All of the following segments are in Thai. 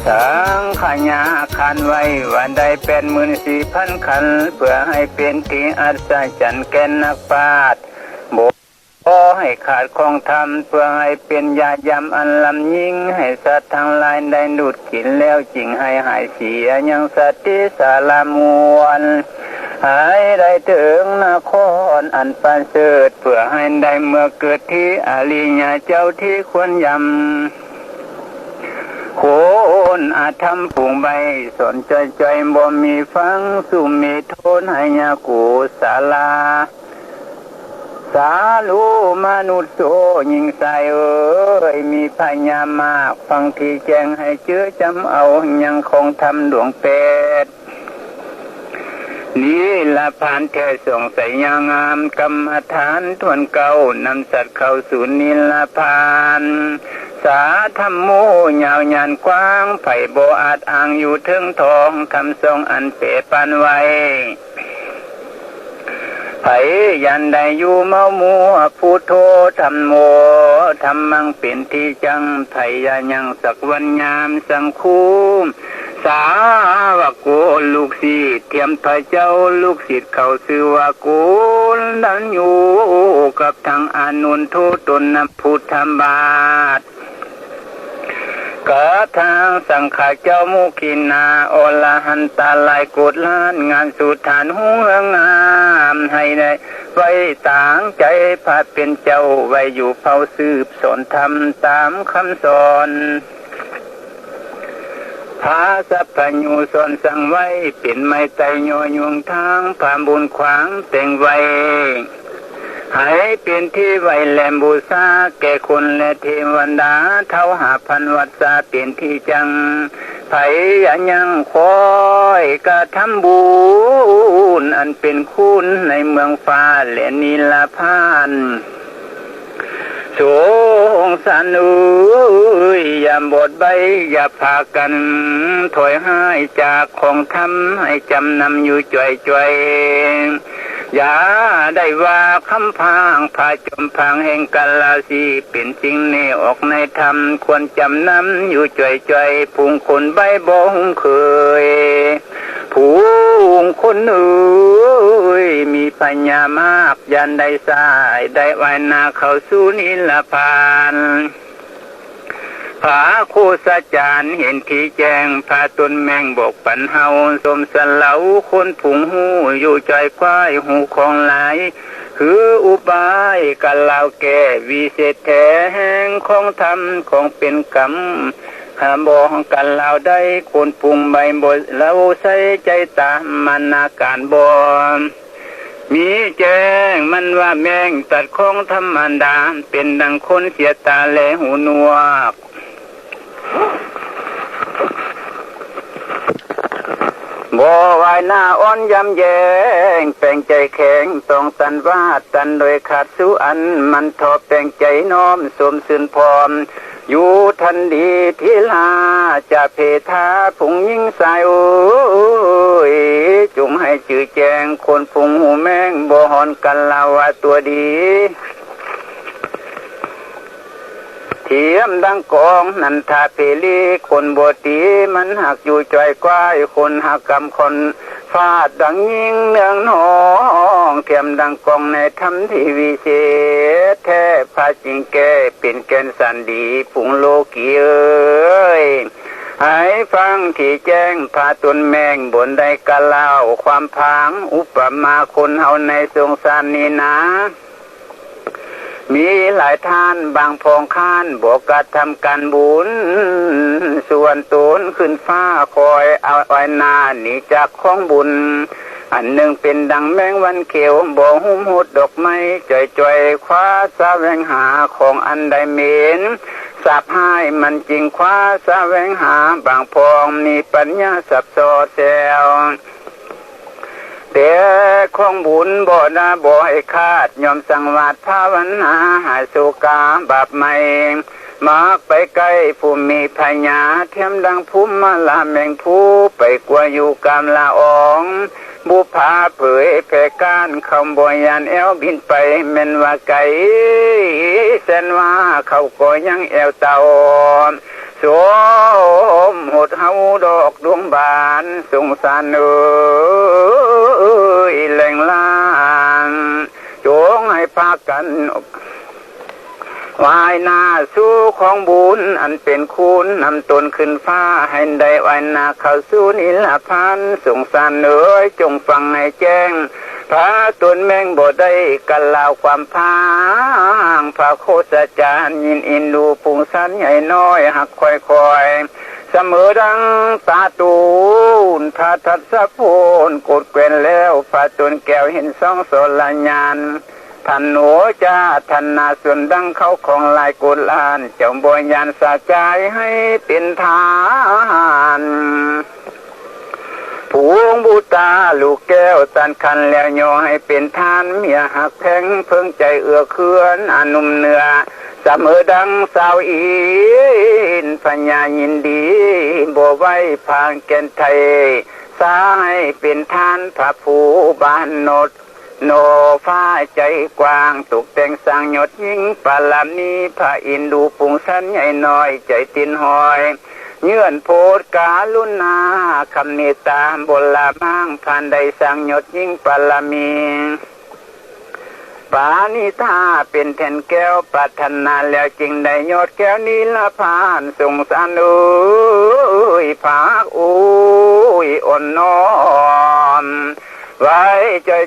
สังขญาคันไว้วันใด84,000 คันเพื่อให้เป็นที่อัศจรรย์แก่นักปราชญ์ขอให้ขาดของธรรมเพื่อให้เป็นยายำอันลำยิ่งให้สัตว์ทั้งหลายได้ดูดกินแล้วจริงให้หายเสียยังสติสารมวลให้ได้ถึงนครอันประเสริฐเพื่อให้ได้เมื่อเกิดที่อริยเจ้าที่ควรยำโคนอาธรรมผูงใบสนใจบ่มีฟังสุมีโทนให้ยากูศาลาสาลูมนุษย์โสยิงใส่มีพญามากฟังที่แจ้งให้เชื่อจำเอายังคงทำดวงเป็ดนี่ละผ่านแค่ส่งใส่ยางามกรรมฐานทวนเก่านำสัตว์เข้าสู่นิละพานสาธรรมโมยาวยานกว้างไผ่โบอาจอ่างอยู่ถึงทองคำทรงอันเปรปันไว้ไผยันได้อยู่เมามัวพุทโธธรรมโมธรรมังเป็นที่จังไผยายังสักวันยามสังคูสาวกโกลูกศิษย์เทียมพระเจ้าลูกศิษย์เขาชื่อว่าโกนั้นอยู่กับทางอนุนทุตนพุทธบาทกะทางสังฆาเจ้ามุขินาโอลหันตาลายกุดล้านงานสุฐานหัวงามให้ได้ไว้ต่างใจพาเป็นเจ้าไว้อยู่เผาสืบสอนธรรมตามคำสอนพาสัพพญูสอนสั่งไว้เป็นไม้ไตโยยวงทางผ่านบุญขวางแต่งไว้ให้เป็นที่ไว้แหลมบูชาแก่คนและเทวดาเท่า5,000 วัฏฏะเป็นที่จังไผยังคอยกระทำบุญอันเป็นคุณในเมืองฟ้าและนิลพานสงสารยามบทใบอย่าพากันถอยให้จากของธรรมให้จำนำอยู่จ่อยอย่าได้ว่าคำพางพาจมพังแห่งกาลาสีเป็นจริงในออกในธรรมควรจำนำอยู่จ่อยพุงคนใบบ่งเคยผู้คนมีปัญญามากยันได้สายได้ไว้นาเข้าสู่นิลพานพาโคสจารเห็นที่แจ้งพาตนแมงบอกปันเฮาสมสเหลาคนผุงหูอยู่ใจควายหูของหลายคืออุบายกันเล่าแก่วิเศษแท้แห่งของธรรมของเป็นกรรมหาบอกกันเล่าได้คนปรุงใบบทเราใส่ใจตามมันอาการบอมีแจ้งมันว่าแมงตัดของธรรมดาเป็นดังคนเสียตาและหูหนวกบ่วายหน้าอ่อนยำแยงแปลงใจแข็งต้องตันว่าตันโดยขาดสุอันมันทอแปลงใจน้อมสมสื่นพร้อมอยู่ทันดีทีลาจะเพทาผงยิ่งสายโอ้ยจุ่มให้จือแจงคนผงหูแมงบ่หอนกันลาว่าตัวดีเทียมดังกองนันทาเพลีคนบตีมันหักอยู่จ่อยกว้ายคนหักกำคนฟาดดังยิงเนืองน้องเทียมดังกองในธรรมที่วิเศษแท้พาจริงแก่เป็นแกนสันดีผงโลกีเอ้ยให้ฟังที่แจ้งพาตนแมงบนได้กะเล่าความพางอุปมาคนเฮาในสงสารนี้นะมีหลายท่านบางพองค้านบอกกระทำการบุญส่วนตนขึ้นฟ้าคอยเอาไว้นาหนีจากของบุญอันหนึ่งเป็นดังแมงวันเขียวบ่หุ้มหุดดอกไม้จ่อยคว้าแสวงหาของอันใดเหม็นสาบให้มันจริงคว้าแสวงหาบางพองมีปัญญาสับสอแซวแต่ของบุญบ่นาบ่ให้ขาดยอมสังวาสภาวนาหายสุกาบาปใหม่มากไปไกลผู้มีพญาเทียมดังภูมิมาลาแมงผู้ไปกว่าอยู่กามละอองบุพาเผยแผ่การคำบ่ยานแอวบินไปแม่นว่าไกลแสนว่าเขาก็ยังแอวเต่าส สมหดเฮาดอกดวงบานสงสารเอ้ยแหล่งลางจงให้พากันวายหน้าสู้ของบุญอันเป็นคุณนำตนขึ้นฟ้าให้ได้วายหน้าเข้าสู่นิลพานสงสารเอ๋ยจงฟังให้แจ้งพระตนแมงบ่ได้กันลาวความพางพระโคสจารย์ยินอินดูปุงสันใหญ่น้อยหักค่อยๆเสมอดังตาตูนพระทัศพลกดเกวนแล้วพระตนแก้วเห็นสองโสลญาณท่านหนูจ้าท่านนาส่วนดังเขาของลายกุลานเจ้าบอยยานสะใจให้เป็นทานผงบูตาลูกแก้วตันคันแล้วโยให้เป็นทานเมียหักแพงเพิ่งใจเอื้อเคือนอนุ่มเนื้อเสมอดังสาวอินพญายินดีบ่ไว้พางแก่นไทยสาให้เป็นทานพระผู้บ้านโนดโนฟ้าใจกว้างตกแต่งสร้างยศยิ่งปาลามนี้พระอินดูปุงสันใหญ่น้อยใจตินหอยเยื่อนโพดกาลุนาคำเมตตาบนลามั่งผ่านใดสร้างยศยิ่งปาลามีปานิธาเป็นแทนแก้วปรารถนาแล้วจึงได้ยอดแก้วนี้ละผ่านสงสารเอ้ยภาคอุ้ยอ่อนน้อมไว้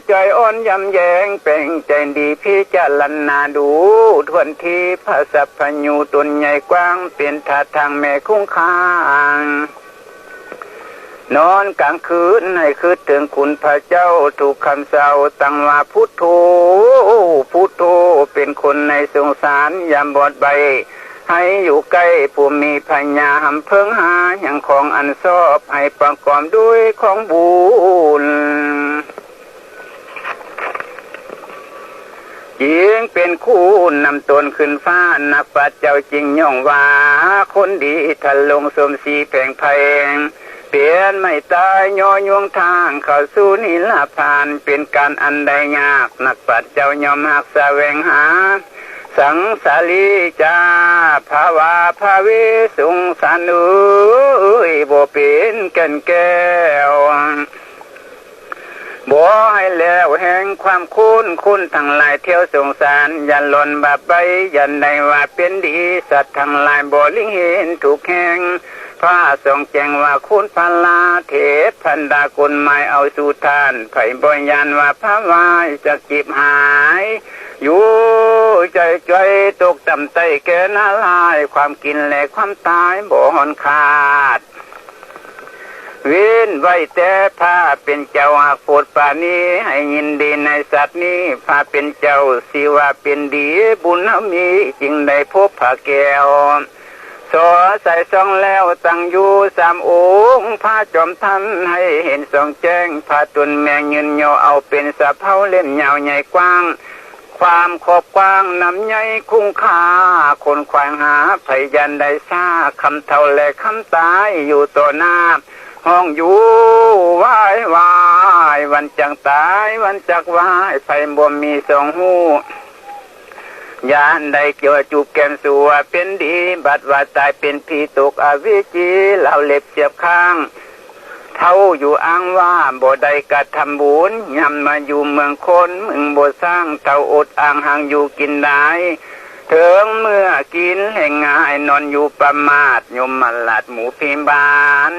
ใจอ่อนยำแยงเป็นใจดีพิจารณาดูทวนทีพระสัพพญูตนใหญ่กว้างเป็นท่าทางแม่คุ้งคางนอนกลางคืนให้คืดถึงคุณพระเจ้าถูกคำเศร้าตั้งว่าพุทโธพุทโธเป็นคนในสงสารยามบอดใบให้อยู่ใกล้ผู้มีปัญญาหำเพิ่งหาอย่างของอันชอบให้ประกอบด้วยของบุญยิงเป็นคู่นำตนขึ้นฟ้านักปัจเจ้าจริงย่องว่าคนดีทันลงสมศรีแผงไพงเปลี่ยนไม่ตายย่อยวงทางเข้าสู่นิลพานเป็นการอันใดยากนักปัจเจ้ายอมหักแสวงหาสังสาลีจาภาวาภาเวสุงสานุยบ่เป็นแก่นแก้วบ่ให้แล้วแห่งความคุณทั้งหลายเที่ยวสงสารยันหล่นบาปไปยันใดว่าเป็นดีสัตว์ทั้งหลายบ่ลิงเห็นถูกแห่งพระทรงแจ้งว่าคุณพลาเทพพันดากุลหมายเอาสู่ทานไผ่บ่ยันว่าพระวายจะจิบหายอยู่ใจตกต่ำไตแก่นาลายความกินและความตายบ่หอนขาดเว้นไว้แต่พาเป็นเจ้าหากโปรดปานี้ให้ยินดีในสัตว์นี้พาเป็นเจ้าสิว่าเป็นดีบุญมีจึงได้พบพระแก้วสอใส่ซองแล้วตั้งอยู่สามองค์พระจอมท่านให้เห็นสองแจ้งพาตนแมงยืนโยเอาเป็นสะเพาเล่นยาวใหญ่กว้างความขอบกว้างน้ำใหญ่คุ้งค่าคนควายหาพยันได้ซาคำเท่าและคำตายอยู่ต่อหน้าห้องอยู่วายวันจังตายวันจักวายไฟบ่มีสองหูยานได้เกี่ยวจูบแก้มสัวเป็นดีบัดว่าตายเป็นผีตกอวิจีเหล่าเล็บเสียบข้างเท่าอยู่อ้างว่าบ่ได้กระทำบุญยำมาอยู่เมืองคนมึงบ่สร้างเท่าอดอ่างห่างอยู่กินได้ถึงเมื่อกินแห่งง่ายนอนอยู่ประมาทยมมาหลัดหมูพิมบาน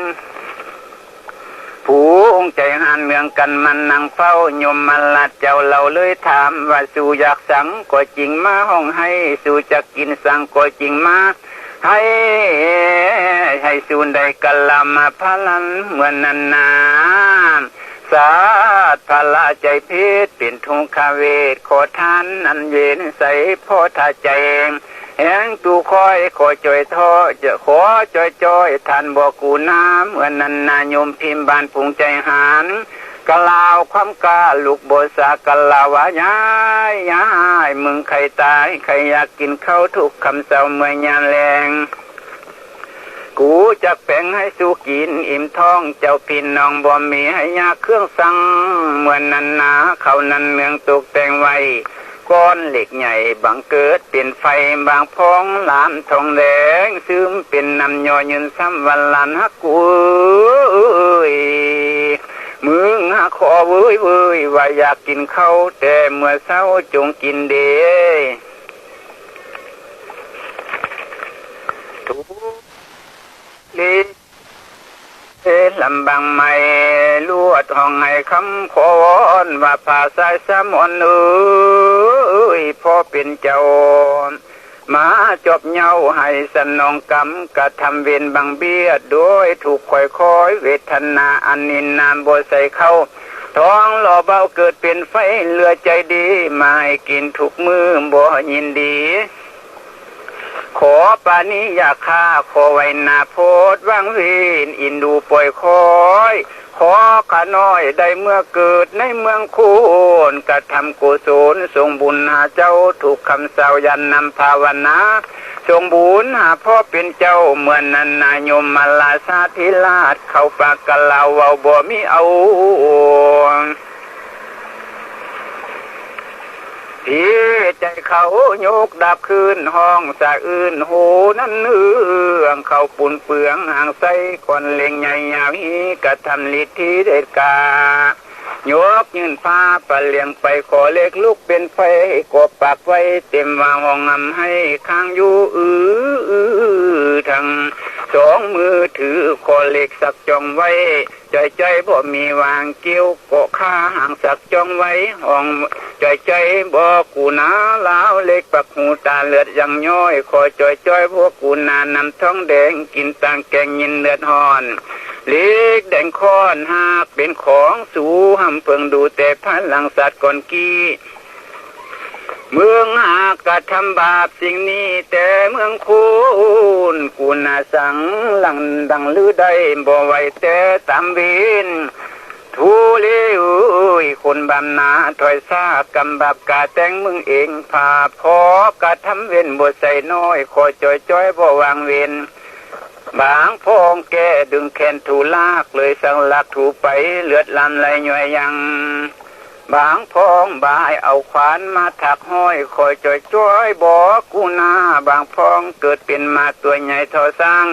ผู้องใจหันเมืองกันมันนั่งเฝ้ายมมาลาดเจ้าเราเลยถามว่าสู่อยากสังก็จริงมาห้องให้สู่จะกินสังก็จริงมาให้สู่ได้กัลามาพลันเหมือนนันนาสาธพละใจพิษเป็นทุกขเวทขอทานอันเย็นใสพ่อทาใจแห่งตูคอยขอจอยท้อจะขอจอยท่านบอกกูน้ำเหมือนนันนายมพิมบานปุงใจหานกะลาวความกาลูกโบสากะลาวายายมึงใครตายใครอยากกินข้าวทุกคำเศร้าเมื่อยามแรงกูจะแป่งให้สู้กินอิ่มท้องเจ้าพี่น้องบ่มีให้ยาเครื่องสั่งเหมือนนันนาเขานั้นเมืองตกแต่งไว้ค ก้อนเหล็กใหญ่บังเกิดเป็นไฟบางพองลามทองแดงซึมเป็นน้ำย่อยืนซ้ำวันลันฮักกูมึงหาขอเว้ยว่าอยากกินข้าวแต่เมื่อเช้าจงกินเด้ทุเลลำบางไม่ลวดห้องให้คำขอวอนว่าผ่าสายสมอนพอเป็นเจ้ามาจบเงาให้สนองกรรมกระทำเวรบังเบี้ยโดยถูกคอยเวทนาอันนินนามบ่ใส่เข้าท้องหล่อเบาเกิดเป็นไฟเลือใจดีมาให้กินทุกมือบ่ยินดีขอปานิยาค่าขอไว้นาโพดว่างเวนอินดูปล่อยคอยขอข้าน้อยได้เมื่อเกิดในเมืองคูนกระทำกุศลทรงบุญหาเจ้าถูกคำสาวยันนำภาวนาทรงบุญหาพ่อเป็นเจ้าเมื่อนันนายมมาลาสาธิราชเข้าปากกะลาวเอาบ่มีเอาที่ใจเขาโยกดับคืนห้องสะอื่นโหนั่นเนืองเขาปุ่นเปลืองห่างใส่คนเล็งใหญ่ยาวฮีกระทำฤทธิเดชกายกยืนฟ้าปะเลียงไปขอเล็กลูกเป็นไฟกบปากไว้เต็มวางห้องงำให้ข้างอยู่ทั้งสองมือถือขอเล็กสักจองไว้ใจบ่มีวางเกี้ยวเกาะข้าห่างสักจองไว้ห้องใจบ่กูนาลาวเล็กปักหูตาเลือดยังย้อยคอยจอยพวกกูนานำท้องแดงกินต่างแกงยินเลือดหอนเล็กแดงค้อนหากเป็นของสูหำเพิงดูแต่พันหลังสัตว์ก่อนกี้เมืองหากกระทำบาปสิ่งนี้แต่เมืองคุณกูนาสังหลังดังลือได้บ่ไหวแต่ตามวินทูเลวคนบำนาถอยซากำบับกาแต่งมึงเองพาพอกระทำเว้นบ่ใส่น้อยคอยจอยบ่วางเว้นบางพองแกดึงแขนถูลากเลยสังลักถูไปเลือดลำไหลย่อยยังบางพองบายเอาขวานมาถักห้อยคอยจอยบอกกูนาบางพองเกิดเป็นมาตัวใหญ่ทอสร้าง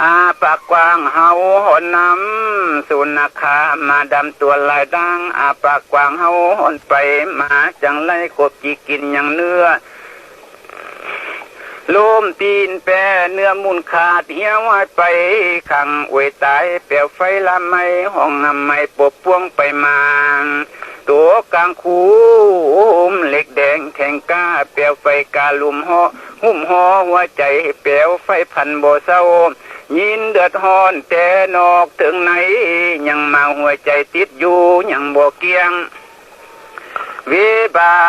อาปากกว้างเฮาหอนน้ำสุนัขามาดำตัวลายดังอาปากกว้างเฮาหอนไปมาจังไรกบจีกินอย่างเนื้อลมตีนแปรเนื้อมุนขาดเหี้ยวหายไปขังอวยตายเปลวไฟละไมห้องไม้ปบพวงไปมาตัวกลางคูเหล็กแดงแทงก้าเปลวไฟกาลุ่มห่อหุ้มห่อหัวใจเปลวไฟพันบ่เศร้ายินเดือดฮ้อนแต่นอกถึงไหนยังมาหัวใจติดอยู่ยังบ่เกียงวิบา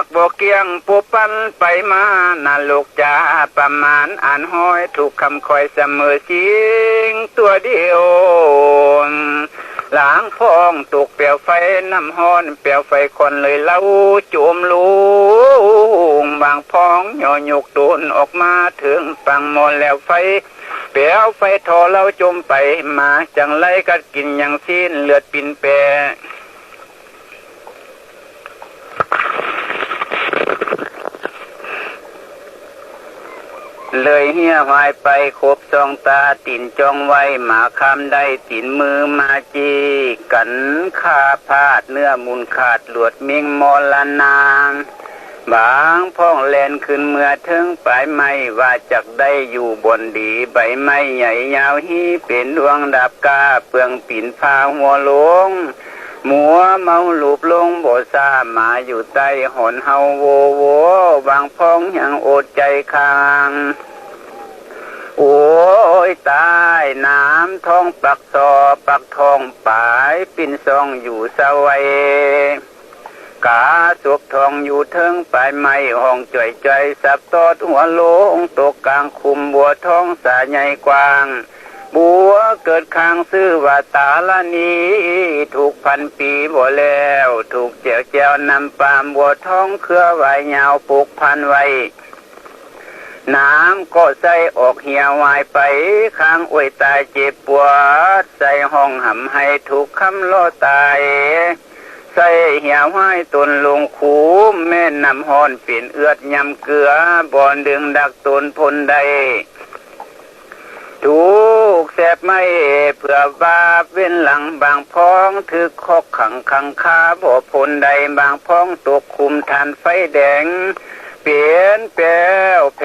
กบ่เกียงปุปันไปมานาโลกจาประมาณอ่านห้อยถูกคำคอยเสมอจริงตัวเดียวหลังพองตกเปลวไฟน้ำฮ้อนเปลวไฟคนเลยเล่าโจมลุงบางพองย่อยกโดนออกมาถึงฟังหมดแล้วไฟเปลวไฟทอเราจมไปมาจังไรกัดกินอย่างสิ้นเลือดปิ่นแปรเลยเหี้ยหายไปครบสองตาตินจองไว้หมาคำได้ตินมือมาจีกันขาพาดเนื้อมุนขาดหลวดเมียงมอลนางบางพ่องแลนขึ้นเมื่อถึงปลายไม้ว่าจักได้อยู่บนดีใบไม้ใหญ่ยาวฮีเป็นดวงดับกาเปลืองปิ่นพาหัวลงมัวเมาลูบลงโบซามาอยู่ใต้หอนเฮาโวบางพ้องยังอดใจค้างโอ้ยตายน้ำท้องปักซอปักทองปายปิ่นซองอยู่สวัยกาสวกทองอยู่เทิงปลายไม้ห้องจ่อยสับตอดหัวโลงตกกลางคุมบัวท้องสาใหญ่กว้างบัวเกิดข้างซื้อว่าตาละนี้ถูกพันปีบ่แล้วถูกเจียวนำปามบัวท้องเครือไว้ยาวปลูกพันไว้น้ำก็ใส่ออกเหี่ยววายไปข้างอวยตายเจ็บปวดใส่ห้องหำให้ถูกคำล้อตาย ใส่เหี่ยวห้อยตนลงคูแม่นำหอนเปลี่ยนเอือดยำเกลือบอนดึงดักตนพลใดถูกแสบไม่เพื่อบาปเว้นหลังบางพ้องถือคอกขังขังคาบ่พลใดบางพ้องตกคุมทานไฟแดงเปลี่ยนแปลวแผ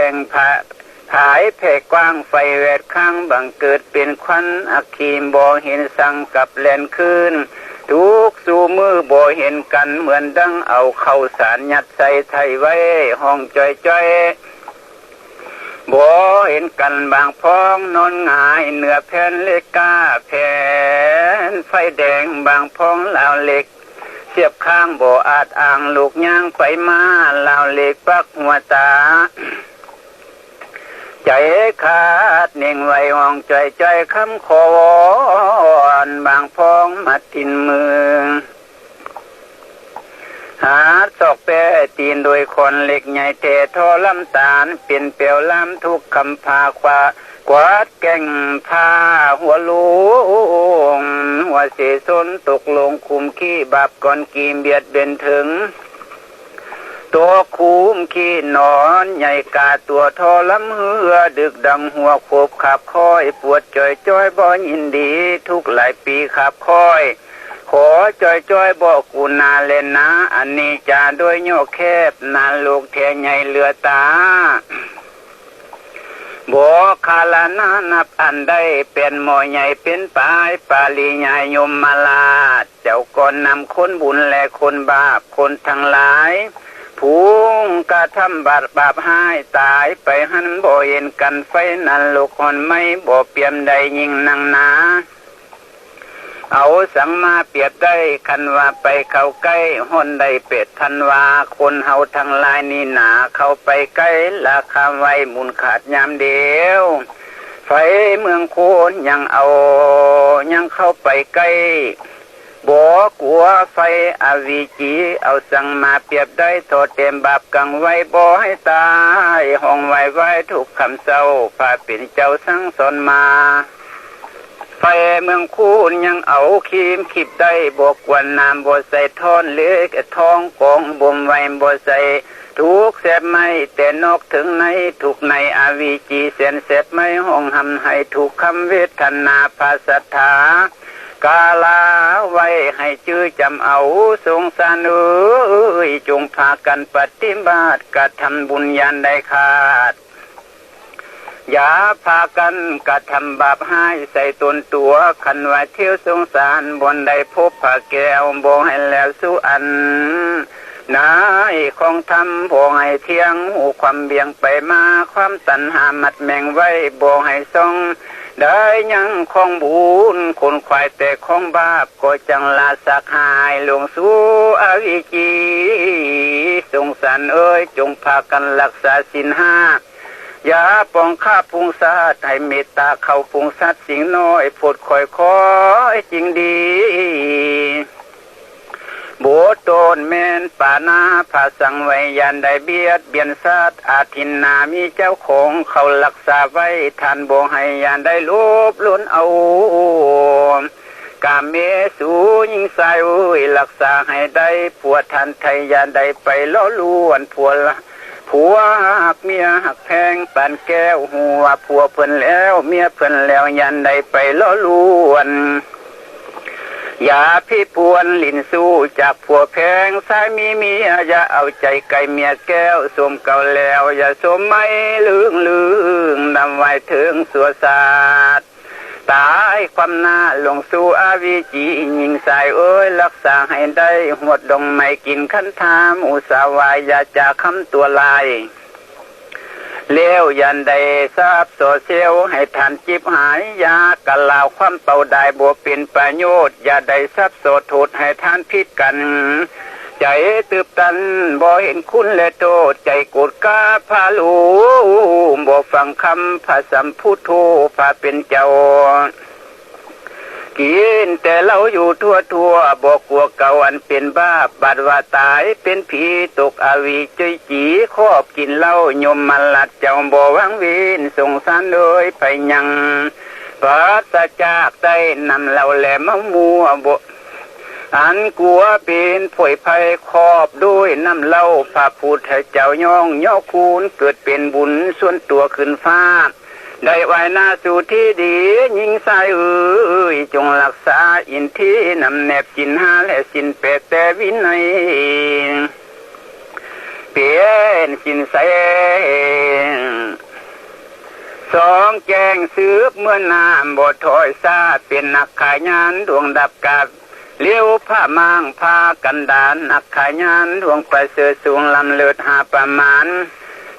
งผายแผ่กว้างไฟแวดข้างบังเกิดเป็นควันอักขีมบ่เห็นสังกับแลนคืนทุกสู่มือบ่เห็นกันเหมือนดังเอาเข้าสารยัดใส่ไทยไว้ห้องจ้อยบ่เห็นกันบางพ้องนอนหงายเหนือแผ่นเหล็กกาแผ่นไฟแดงบางพ้องลาวเหล็กเสียบข้างบ่อาจอ่างลูกย่างไปมาลาวเหล็กปักหัวตาใจขาดเน่งไว้ห้องจ้อยคำขอวอนบางพ้องมัดทินมือหาศอกแปะตีนโดยคนเหล็กใหญ่เททอลำตาลเป็นเปียวลำทุกคำพาควากวาดแก่งพาหัวลูงหัวเสสนตกลงคุมขี้บาปก่อนกีมเบียดเบนถึงตัวคูมขี้นอนใหญ่กาตัวทอลำเหือดึกดังหัวโขบขับค่อยปวดจ้อยบ่ยินดีทุกหลายปีขับค่อยขอจ้อยบอกกูนาเล่นนะอันนี้จะด้วยโยกแคบนานลูกแทใหญ่เหลือตาบอกคาลานานับอันได้เป็นหมอใหญ่เป็นปลายปาลีใหญ่ยมมาลาเจ้าก่อนนำคนบุญและคนบาปคนทั้งหลายผู้กระทำบาปให้ตายไปหันบ่เห็นกันไฟนันลูกคนไม่บ่เปี่ยมใดยิ่งนังนาเอาสังมาเปรียบได้คันว่าไปเข้าใกล้ห้นได้เป็ดทันว่าคนเฮาทั้งหลายนี่หนาเข้าไปใกล้ราคาไว้มุนขาดยามเดียวไฟเมืองโคนยังเข้าไปใกล้บ่กลัวไฟอวิจีเอาสังมาเปรียบได้โทษเต็มบาปกังไว้บ่ให้ตายห้องไว้ทุกคำเศร้าพาเป็นเจ้าสั่งสอนมาไฟเมืองคูนยังเอาขีมขีบได้บอกวันน้ำบ่ใส่ท่อนเล็กท้องกองบ่มไว้บ่ใส่ทุกแสบไม่แต่นอกถึงในถูกในอวิจีเสียนแสบไม่ห้องหำให้ถูกคำเวทนาภาษฐากาลาไว้ให้ชื่อจำเอาสงสารจงพากันปฏิบัติกระทำบุญญาณได้ขาดอย่าพากันกระทำบาปให้ใส่ตนตัวคันว่าเที่ยวสงสารบนได้พบผาแก้วบ่ให้แล้วสู้อันนายของทำบ่ให้เที่ยงหูความเบี่ยงไปมาความตัณหามัดแมงไว้บ่ให้ส่องได้ยังของบุญคนควายแต่ของบาปก็จังลาสักหายลงสู่อวิจีสงสารจงพากันรักษาศีลห้าอย่าปองข้าพุงสัตว์ให้เมตตาเข้าพุงสัตว์สิ่งน้อยโปรดคอยจริงดีโบโตนแมนปานาภาสังไว้ยันได้เบียดเบียนสัตว์อาทินนามีเจ้าของเขารักษาไว้ท่านบ่ให้ยันได้ลบล้นเอากาเมสูยิงสายรักษาให้ได้ผัวทันไทยยันได้ไปล้อล้วนผัวหักเมียหักแพงปานแก้วหัวผัวเพิ่นแล้วเมียเพิ่นแล้วยันได้ไปล้อล้วนอย่าพี่ปวนลิ้นสู้จากผัวแพงสายมีเมียอย่าเอาใจไก่เมียแก้วสมเก่าแล้วอย่าสมไม่ลืงนำไว้ถึงสัวศาสตร์ตายความหน้าลงสู่อวิจียิงสายรักษาให้ได้หวดดงไม่กินขันธามอุสาวายอย่าจากคำตัวลายเลี้ยวยันได้ทราบโซเชียลให้ทันจิบหายยากะลาวความเป่าได้บัวเป็นประโยชน์อย่าได้ทรัพย์โสโทษให้ท่านพิดกันใจตืบตันบ่เห็นคุณและโทษใจโกรธกาพาลูบ่ฟังคำพระสัมพุทโธพาเป็นเจ้ากินแต่เราอยู่ทั่วบอกกลัวเก่าอันเป็นบ้าบาดว่าตายเป็นผีตกอวีจุยจีครอบกินเหล้ายมมาลัดเจ้าบ่วังเวินสงสารเลยไปยังปราศจากได้นำเราแหลมมัวบ่ อันกลัวเป็นผวยภัยครอบด้วยน้ำเล่าพระพุทธเจ้าย่องย่อคูณเกิดเป็นบุญส่วนตัวขึ้นฟ้าได้ไว้หน้าสู่ที่ดียิงสายจงรักษาอินที่นำแนบจินหาและสินเปดแต่วินัยเปลี่ยนสินใสสองแจงสืบเมื่อน้ำบ่ถอยซาเป็นนักขายานดวงดับกาบเลี้ยวผ้ามางผ้ากันดานนักขายานดวงประเสริฐสูงลำเลิศหาประมาณ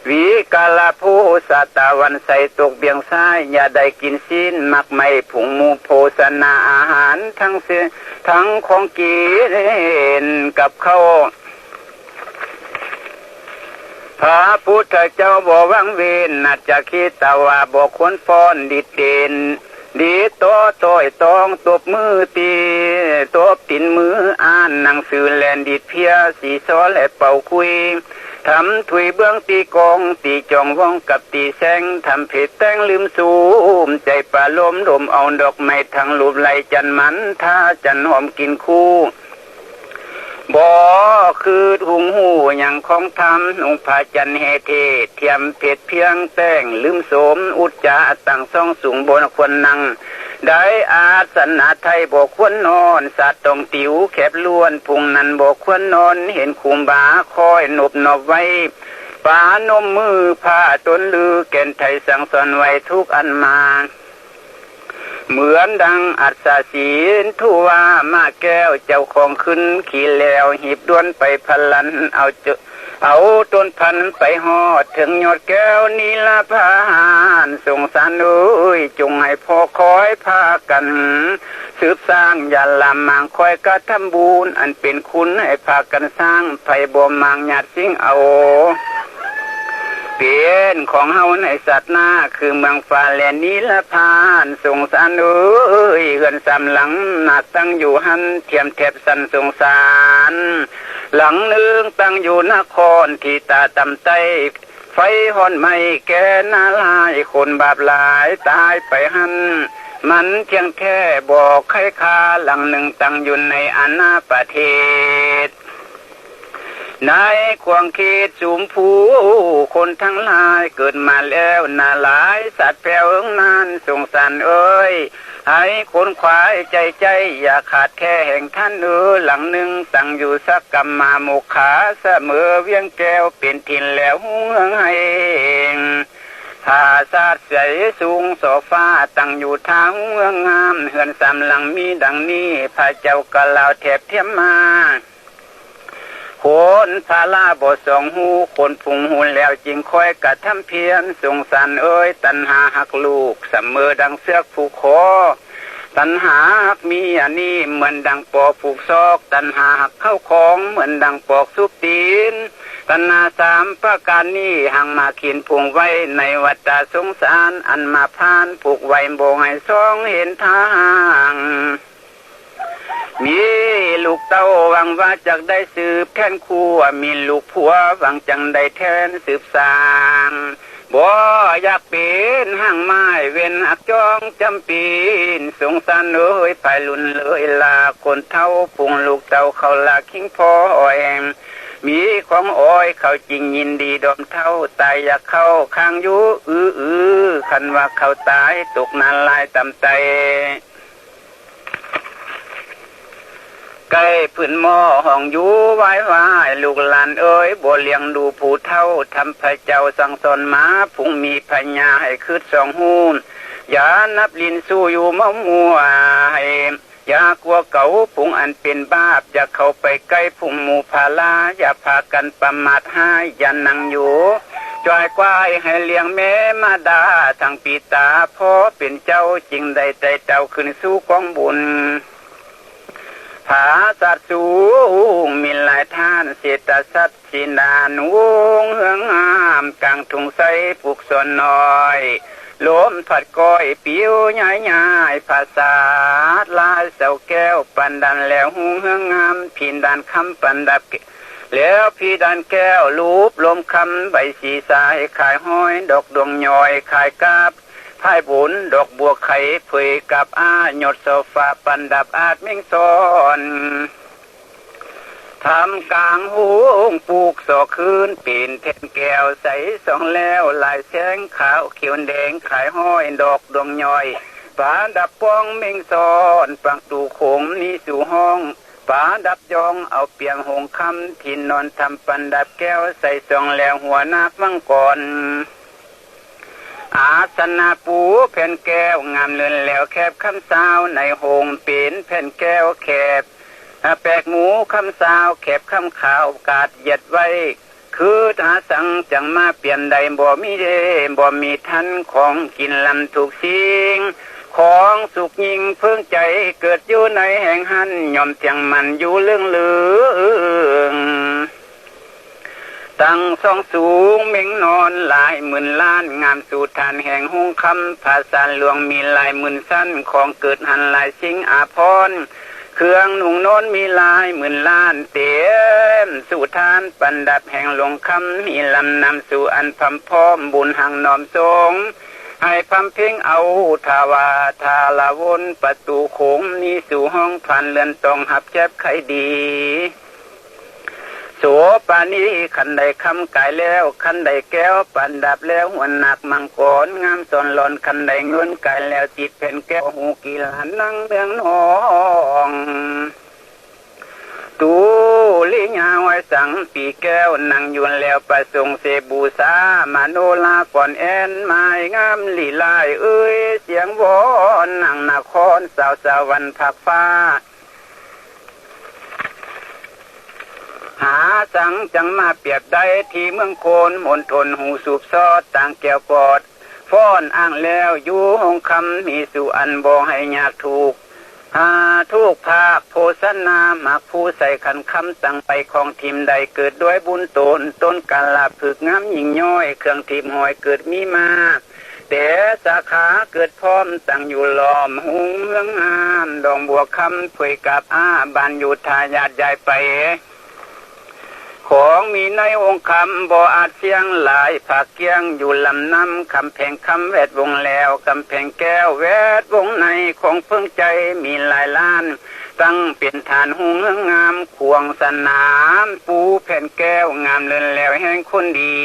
วิกาลผู้สัตวันใส่ตกเบียงซ้ายอย่าได้กินสิ้นมักไม่ผงมูโภชนาอาหารทั้งเสียทั้งของกินกับข้าวพระพุทธเจ้าบ่วังเวนนัจจคิดตว่าบ่ควรฟ้อนดิเด่นดีโตต้อยตองตบมือตีตบตินมืออ่านหนังสือแลนดิดเพียสีซ้อและเป่าคุยทำถุยเบื้องตีกองตีจองว่องกับตีแสงทำเพชรแต่งลืมสูมใจป่าลมดมเอาดอกไม้ทางรูปไหลจันมันท่าจันหอมกินคู่บ่คือหุงหูอย่างของธรรมองค์พระจันเฮเทเทียมเพชรเพียงแต่งลืมโสมอุจจาตั้งซ่องสูงบนควรนั่งได้อาสนะไทยบ่ควรนอนสัตว์ต้องติ๋วแคบล้วนพุงนั้นบ่ควรนอนเห็นคุมบาคอยนบไว้ปานมมือผ้าตนลือแก่นไทยสั่งสอนไว้ทุกอันมาเหมือนดังอัศศีนทุวามาแก้วเจ้าของขึ้นขี่แล้วหีบด้วนไปพลันเอาต้นพันไปหอดถึงยอดแก้วนีลาพานสงสารเอ้ยจงให้พ่อคอยพากันสืบสร้างอย่าลำมางคอยกระทำบุญอันเป็นคุณให้พากันสร้างไผ่บ่มางหยาดสิ่งเอาเปลี่ยนของเฮาในสัตว์หน้าคือเมืองฟ้าแลนี้ละพานสงสารเอ้ยเฮือนสามหลังหน้าตั้งอยู่หันเทียมแทบสันสงสารหลังนึงตั้งอยู่นครที่ตาตำไตไฟห่อนไม่แก่นาลายคนบาปหลายตายไปหันมันเพียงแค่บอกใครคาหลังหนึ่งตั้งอยู่ในอาณาประเทศในควงเขตสุมผูคนทั้งหลายเกิดมาแล้วน่าหลายสัตว์แผ่วนานสงสารเอ้ยให้คนควายใจอย่าขาดแค่แห่งท่านหลังหนึ่งตั้งอยู่สักกรรมมาโมขาเสมอเวียงแก้วเป็นถิ่นแล้วเมืองให้ผาซาดใสสูงโซฟาตั้งอยู่ทางเมืองงามเฮือนสามหลังมีดังนี้พระเจ้ากะลาวแถบเทียมมาคนพาลาบ่สองหูคนพุงหูแล้วจริงค่อยกระทำเพียรสงสารเอ้ยตัณหาหักลูกเสมอดังเสือกผูกคอตัณหาหักมีอันนี้เหมือนดังปอกผูกซอกตัณหาหักเข้าของเหมือนดังปอกซุปตีนตัณหาสามประการนี้หังมาขีนพุงไว้ในวัฏสงสารอันมาพานผูกไว้โบงให้ซองเห็นทางมีลูกเต้าหวังว่าจะได้สืบแทนคู่มีลูกผัวหวังจังได้แทนสืบสางบ่อยากเป็นห้างไม้เว้นหักจ้องจำปีนสงสารเอ้ยภายลุ่นเลยลาคนเท่าพุงลูกเต้าเขาลาคิงพอแอมมีของอ้อยเขาจริงยินดีดอมเท่าตายอยากเข้าข้างอยู่คันว่าเขาตายตกนานลายตำไตใกล้พื้นหม้อห้องอยู่ไว้ลูกหลานเอ้ยบ่เลี้ยงดูผู้เฒ่าทำพระเจ้าสั่งสอนมาพุงมีพญาให้คืดสองหูอย่านับลินสู้อยู่มะมัวให้อย่ากลัวเก่าพุงอันเป็นบาปอย่าเข้าไปใกล้พุงหมู่พาลาอย่าพากันประมาทให้อย่านั่งอยู่จอยกวายให้เลี้ยงแม่มาดาทั้งปีตาพ่อเป็นเจ้าจริงได้ใจเจ้าขึ้นสู่กองบุญผาสัตว์สูงมีหลายท่านเศรษฐสัตว์สินานวงเฮืองงามกลางทุ่งไสปลูกสนน้อยลมผัดก้อยปิวใหญ่ภาษาลายเสาแก้วปันดันแล้วหูเฮืองงามพินดันคำปันดับแล้วพี่ดันแก้วลูบลมคำใบสีสายขายห้อยดอกดวงย่อยขายกาบพายบุญดอกบัวไข่เผยกับหยดโซฟาปันดับอาจเม่งซ้อน ทำกลางหงปลูกสอคืนปีนเทนแก้วใสสองแล้วลายแสงขาวเขียวแดงขายห้อยดอกดวงย่อยป่าดับป้องเม่งซ้อนปังตูโขงนี่สู่ห้องป่าดับยองเอาเปียงหงคำที่นอนทำปันดับแก้วใส่สองแล้วหัวนาคมังกรอาสนะปูแผ่นแก้วงามเลื่อนแล้วแคบคำสาวในหงปีนแผ่นแก้วแคบแปกหมูคำสาวแคบคำขาวกาดเหยียดไว้คือทาสังจังมาเปลี่ยนใดบ่มีเดบ่มีทันของกินลำถูกสิ่งของสุกยิ่งเพิ่งใจเกิดอยู่ในแห่งหันย่อมเสียงมันอยู่เรื่องลือตั้งสองสูงเม่งนอนหลายหมื่นล้านงามสู่ฐานแห่งหงคำภาษาหลวงมีหลายหมื่นสั้นของเกิดหันหลายสิ่งอาภรณ์เครื่องหนุ่งโน้นมีหลายหมื่นล้านเต็มสู่ทานปันดับแห่งหลวงคำมีลำนำสู่อันพำพร้อมบุญหังนอมทรงให้พำเพ่งเอาทาวาทาลาวนประตูโขงนี้สู่ห้องผ่านเรือนตองหับแจ็บไขดีโสปานีขันใดคำกายแล้วขันใดแก้วปันดับแล้วหัวหนักมังกรงามสอนหลอนขันใดเงินกายแล้วจิตเป็นแก้วหูกีฬานั่งเมืองนองตูลิญาไว้สังปีแก้วนั่งยวนแล้วประสงค์เสบูสามาโนลาก่อนแอนไม้งามลีลายเอ้ยเสียงวอนนั่งนครสาวสวรรค์ผักฟ้าหาสังจังมาเปรียบได้ที่เมืองโคนมณฑลหูสูบซอดต่างแก้วปอดฟ้อนอ้างแล้วอยู่หงคำมีสู่อันบ่ให้ยากถูกทุกภาคโพสนาหมักผู้ใส่ขันคำตั้งไปของทีมใดเกิดด้วยบุญต้นกาลาผึกงามยิ่งย้อยเครื่องทีมหอยเกิดมีมากแต่สาขาเกิดพร้อมตั้งอยู่ล้อมหุงเมืองงามดองบัวคำเผยกับบานอยู่ทายาทใหญ่ไปของมีในองค์คำบ่อาจเสียงหลายผักเกียงอยู่ลำน้ำคำแพงคำแวดวงแล้วกำแพงแก้วแวดวงในของเพิ่งใจมีหลายล้านตั้งเป็นฐานหูเมืองงามควงสนามปูแผ่นแก้วงามเลินแล้วแห่งคนดี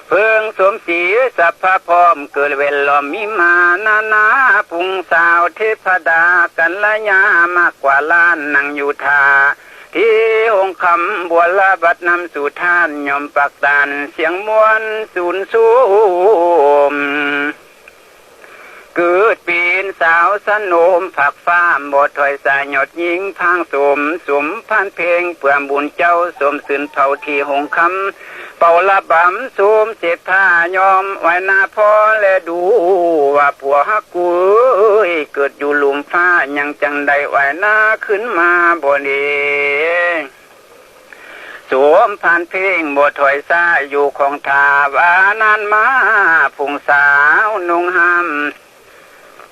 เพิ่งสมศรีสัพพะพร้อมเกิดเวลล้อมมีมานาพุงสาวเทพดากันละยามากกว่าล้านนั่งอยู่ทาที่องค์คำบัวละบัดนำสู่ท่านยอมปักตานเสียงมวนสูนสูมเกิดปีนสาวสนมผักฟ้ามบดถอยสายหยดยิงทางสมพันเพลงเพื่อบุญเจ้าสมสืนเผาที่หงคำเป่าละบำสมเสพท่ายอมไว้หน้าพ่อและดูว่าผัวฮักกูเกิดอยู่หลุมฟ้ายังจังใดไว้หน้าขึ้นมาบ่เดีสวมผ่านเพลงบทถอยซ้ายอยู่ของทาวานานมาพุงสาวนุ่งห้ำ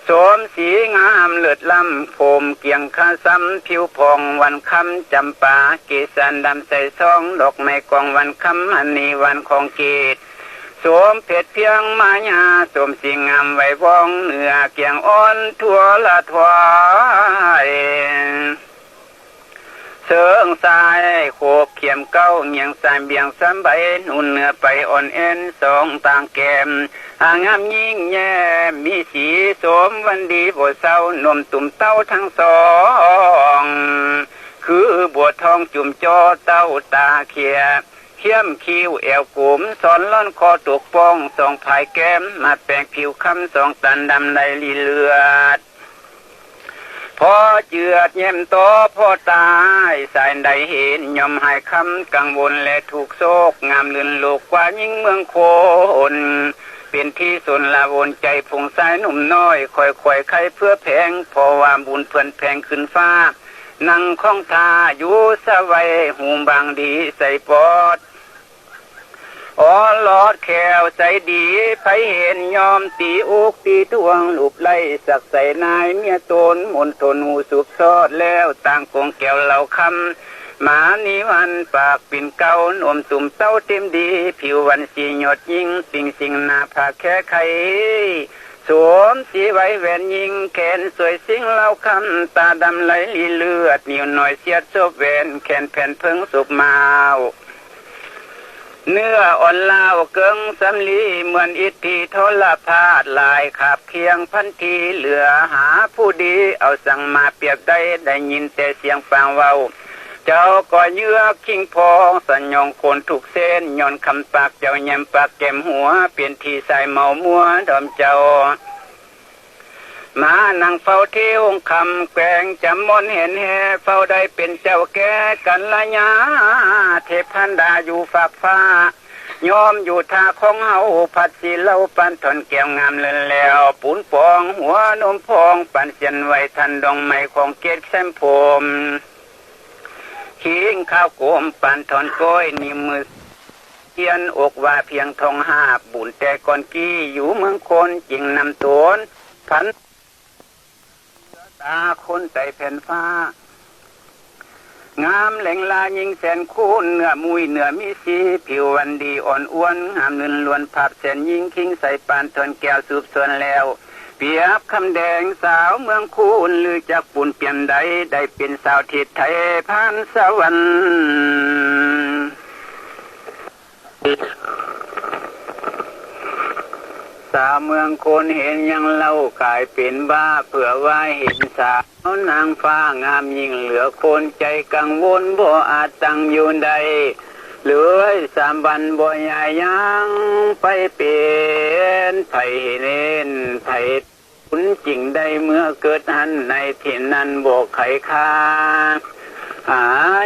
สวมสีงามเลือดลำผมเกียงข้าซ้ำผิวพองวันคำจำปาเกสันดำใส่ซองดอกไม้กองวันคำอันนี้วันของเกศสวมเพชรเพียงมายาสวมสีงามไว้วองเหนือเกียงอ่อนทั่วละทวายเสืองสายโขบเขียมเก้าเงียงสายเบียงซ้ำใบนุ่นเนื้อไปอ่อนเอ็นสองต่างแก้มงามยิ่งแย่มีสีสมวันดีบัวเศร้านมตุ่มเต้าทั้งสองคือบัวทองจุ่มจอเต้าตาเขียเข้มคิ้วแอวกุมสอนล้อนคอตกป้องสองภายแก้มมาแปลงผิวคำสองตันดำในลีเลือดพอเจือดเยี่ยมโตพอตายสายใดเห็นยอมหายคำกังวลและถูกโศกงามลื่นโลกกว่ายิ่งเมืองโคนเป็นที่สนละวนใจผงสายหนุ่มน้อยค่อยๆใครเพื่อแพงพอว่าบุญเพื่อนแพงขึ้นฟ้านั่งข้องทาอยู่สะไวหูบางดีใส่ปอดอ๋อลอดแขวใส่ดีไผเห็นยอมตีอกตีทวงลูบไล่สักใส่นายเมียตนมนทนหูสุบซอดแล้วต่างกงแก้วเหล่าคำหมานิวันปากปิ่นเก้านมตุ่มเต้าเต็มดีผิววันสีหยดยิ่งสิ่งนาผาแค่ไข สวมสีไว้แหวนยิงแขนสวยสิงเล่าคำตาดำไหลลีเลือดนิ้วหน่อยเสียดซบแหวนแขนแผ่นเพิ่งสุบมาวเนื้ออ่อนลาวเกิงสำลีเหมือนอิทธิโทรพาดลายขับเคียงพันทีเหลือหาผู้ดีเอาสั่งมาเปรียบได้ยินแต่เสียงฟังเว้าเจ้าก็เยือกคิงพองสัญญงคนถูกเส้นย้อนคำปากเจ้าแยมปากแก้มหัวเปลี่ยนที่ใส่เมามัวดอมเจ้ามานั่งเฝ้าที่องคำแกงจำมนเห็นแห่เฝ้าได้เป็นเจ้าแก่กันละยาเทพพันดาอยู่ฝากฟ้ายอมอยู่ท่าของเฮาผัดสีเล่าปันถอนแก้วงามเลินแล้วปูนปองหัวนมพองปันเสียนไว้ทันดองไม้ของเกศแซมผมขิงข้าวโกมปันถอนก้อยนิ้วมือเทียนอกว่าเพียงทองหาบุญแต่ก่อนกี้อยู่เมืองคนจิงนำตนพันตาคนใจแผ่นฟ้างามแหล่งลายิงแสนคูนเนื้อมุยเนื้อมีสีผิววันดีอ่อนอ้วนงามลื่นล้วนภาพแสนยิงคิงใส่ปานทนแก้วสูบส่วนแล้วเปียบคำแดงสาวเมืองคูนลือจากปุ่นเปลี่ยนใดได้เป็นสาวทิศไทยพันสวรรค์สาวเมืองคนเห็นยังเล่ากายเป็นบ้าเผื่อว่าเห็นสาวนางฟ้างามยิ่งเหลือคนใจกังวลบ่อาจตั้งอยู่ใดเหลือ3 วันบ่ใหญ่ยังไปเปลี่ยนไผเล่นไผคุณจริงได้เมื่อเกิดหันในถิ่นนั้นบ่ไขค่าอา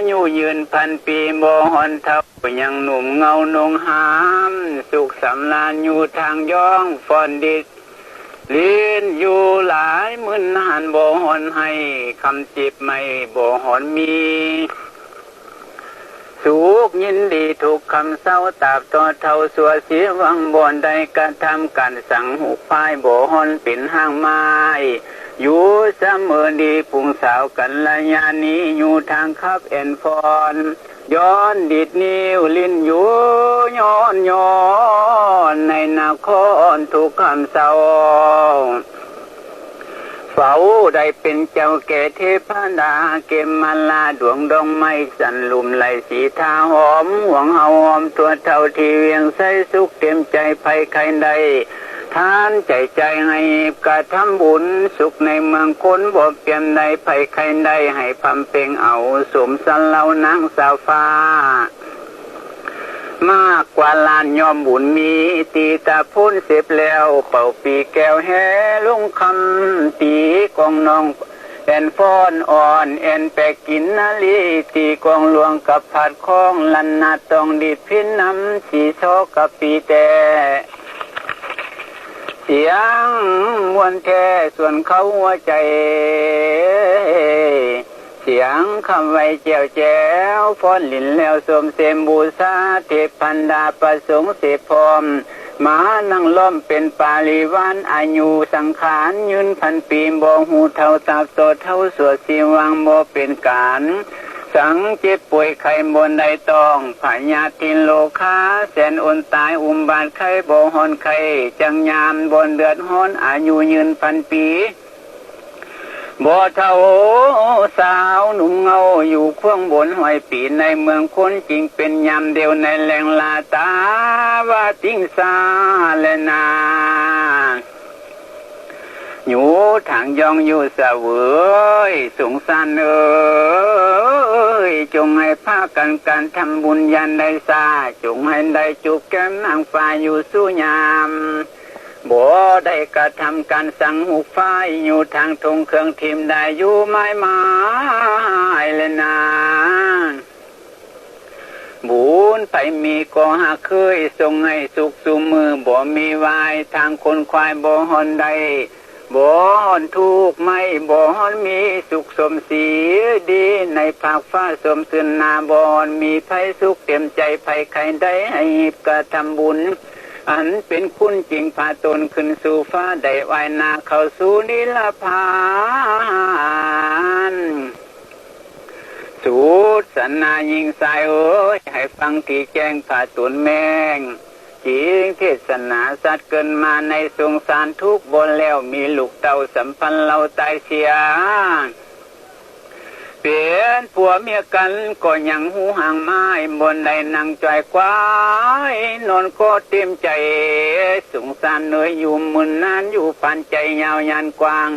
ยุยืนพันปีบ่หอนเท่ายังหนุ่มเงานงหามสุขสำราญอยู่ทางย่องฟอนดิดลิ้นอยู่หลายมื่นนานบ่หอนให้คำจิบไม่บ่หอนมีสุขยินดีถูกคำเศร้าตาบต่อเท่าสัวเสียวังบ่อนใดกระทำกันสั่งหุบพายบ่หอนเป็นห้างไม้อยู่เสมอดีพุงสาวกันละยานี้อยู่ทางคับแอนฟอนย้อนดิดนิ้วลิ้นอยู่ย้อนในนาครทุกคำเศร้าเฝ้าได้เป็นเจ้าแก่เทพดาเกมมาลาดวงดองไม้สันลุมไหลสีทาหอมหวงเอาหอมตัวเท่าที่เวียงใสสุขเต็มใจภัยใครใดทานใจให้กระทำบุญสุขในเมืองคนบ่เปลี่ยนใดภัยใครใดให้พำเพ็งเอาสมสันเล่านางสาวฟ้ามากกว่าล้านยอมบุญมีตีตาพ้นเสพแล้วเป่าปีแก้วแห่ลุงคำตีกองน้องแอนฟ้อนอ่อนแอนแปกินนาลีตีกองหลวงกับผัดคองลันนาตองดีพินน้ำสีโชกับปีแต่เสียงมวนแท้ส่วนเขาหัวใจเสียงคำไว้แจ้วแจ้วฟ้อนลินแล้วสมเสมบูชาเทพพันดาประสงค์เสพพรมมานั่งล้อมเป็นปาลิวานอายุสังขารยืนพันปีบ่หูเท่าตาโตเท่าสวดสีวังบ่เป็นการสังเจ็บป่วยไข้บนใดต้องพญาตินโลคาแสนอนตายบาดไข้บ่หอนไข้จังยามบนเดือดฮ้อนอายุยืนพันปีบ่เท่าสาวหนุ่มเงาอยู่ข้วงบนหอยปีในเมืองคนจริงเป็นยามเดียวในแหล่งลาตาว่าติ้งซาเลนาอยู่ทางยองอยู่เสวยสงสารจงให้พากันการทำบุญยันได้ซาจงให้ได้จุกแก้มนางฟ้าอยู่สู้ยามบ่ได้กระทำการสั่งหุกไฟอยู่ทางทงเครื่องทิมได้อยู่ไม้เลยนะบุญไปมีก็หาเคยส่งให้สุขสุมือบ่มีวายทางคนควายบ่หอนใดบ่หอนทุกไม่บ่หอนมีสุขสมศรีดีในภาคฟ้าสมสื่นนาบ่หอนมีไผสุขเต็มใจไผใครได้ให้กระทำบุญอันเป็นคุณจริงพาตนขึ้นสู่ฟ้าได้วายนาเข้าสู่นิลพานสูตรสนายิงสายให้ฟังที่แจ้งพาตนแมง จริงเทศนาสัตว์เกินมาในสงสารทุกบนแล้วมีลูกเต่าสัมพันธ์เราตายเสียเปลี่ยนผัวเมียกันก็ยังหูห่างไม้บนใดนั่งจอยควายนอนก็เต็มใจสงสารเหนื่อยอยู่มึนนานอยู่ผ่านใจยาวยานกว้าง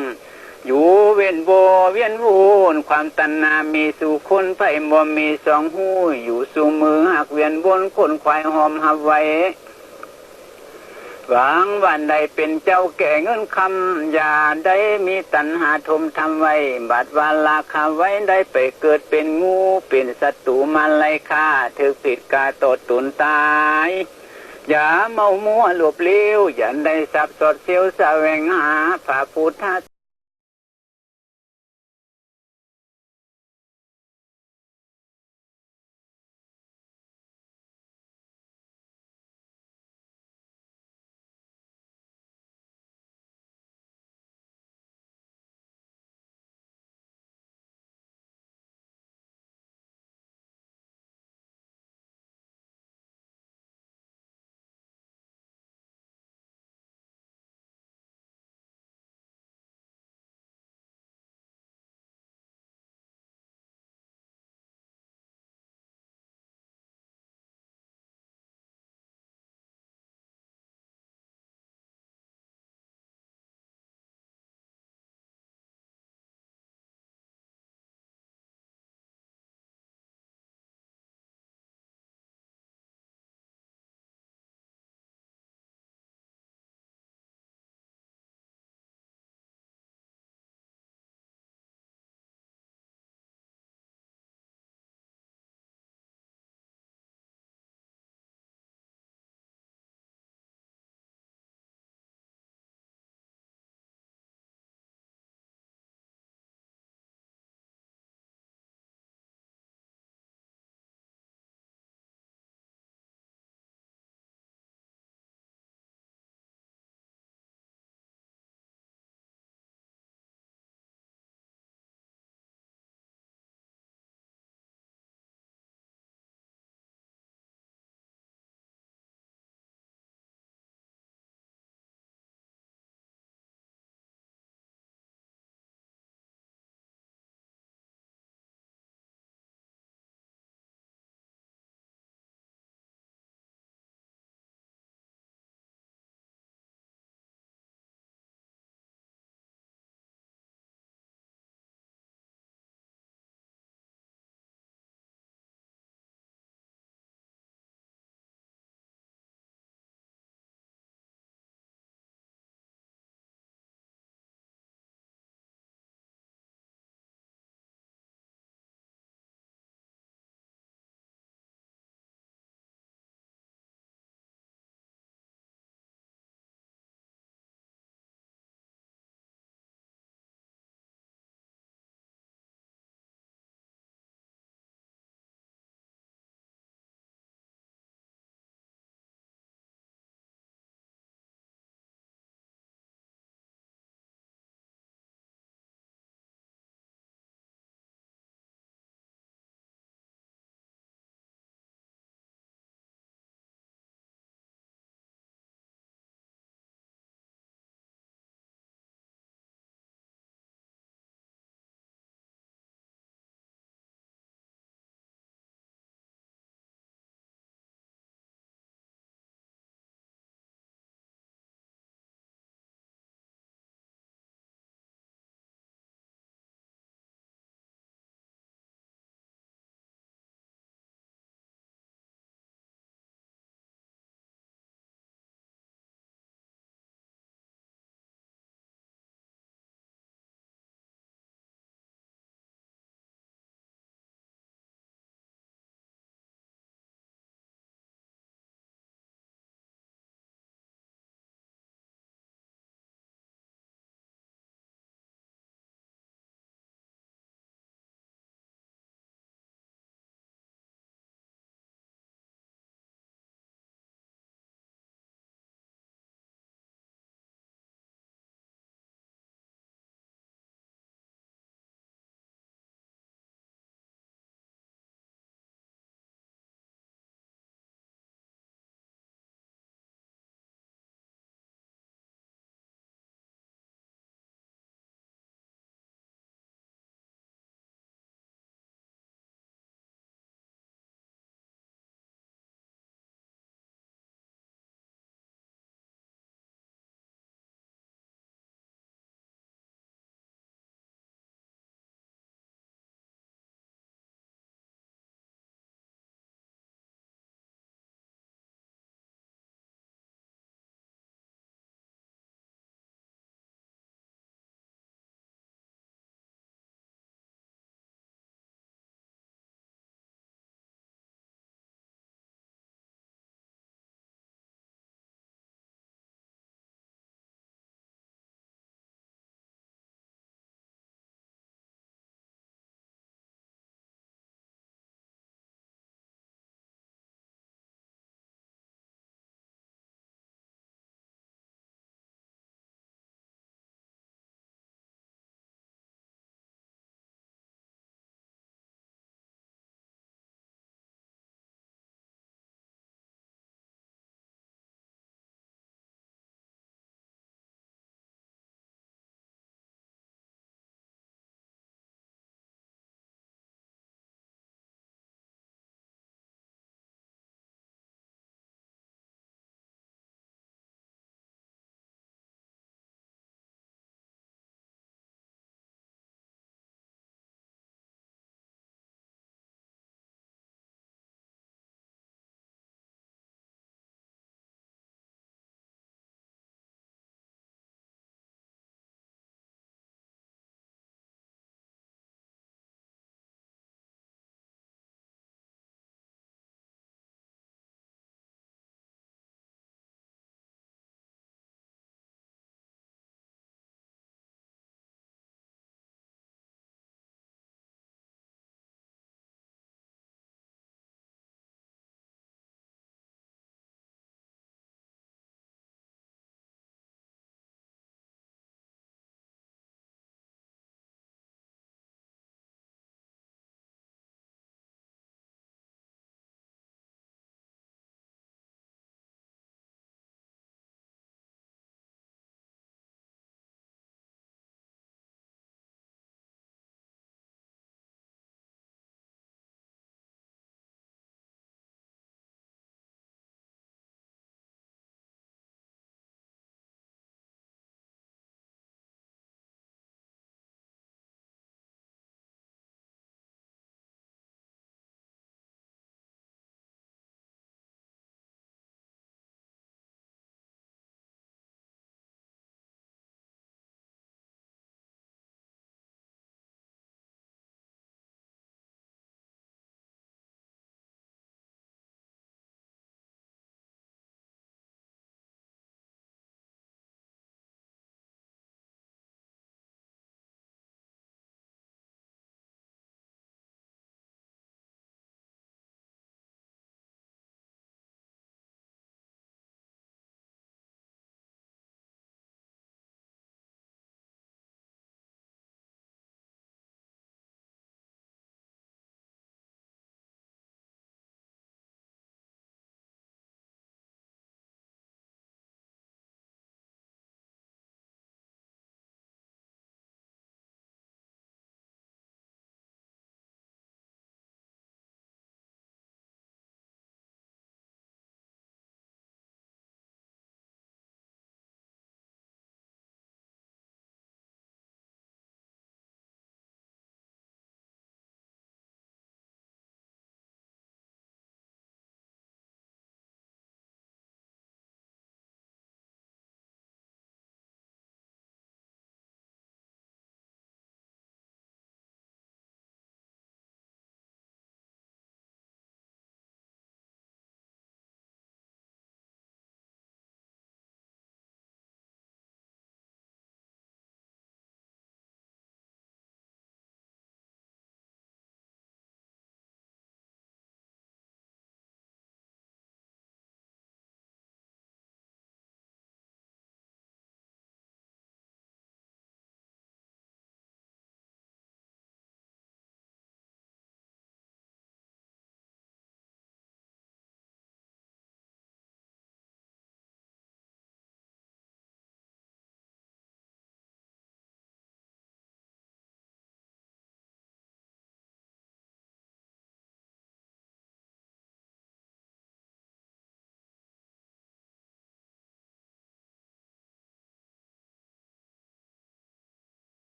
อยู่เวียนโบเวียนวูนความตัณหามีสู่คนไผ่บ่มีสองหูอยู่สู่มือหักเวียนวนคนควายหอมหับไว้หวังวันใดเป็นเจ้าแก่เงินคำอย่าได้มีตัณหาทมทำไว้บาดวาลาคาไว้ได้ไปเกิดเป็นงูเป็นศัตรูมาไล่ฆ่าถือผิดกาตดตุนตายอย่าเมามัวหลบเลี้ยวอย่าได้สับสดเสียวแสวงหาพระพุทธ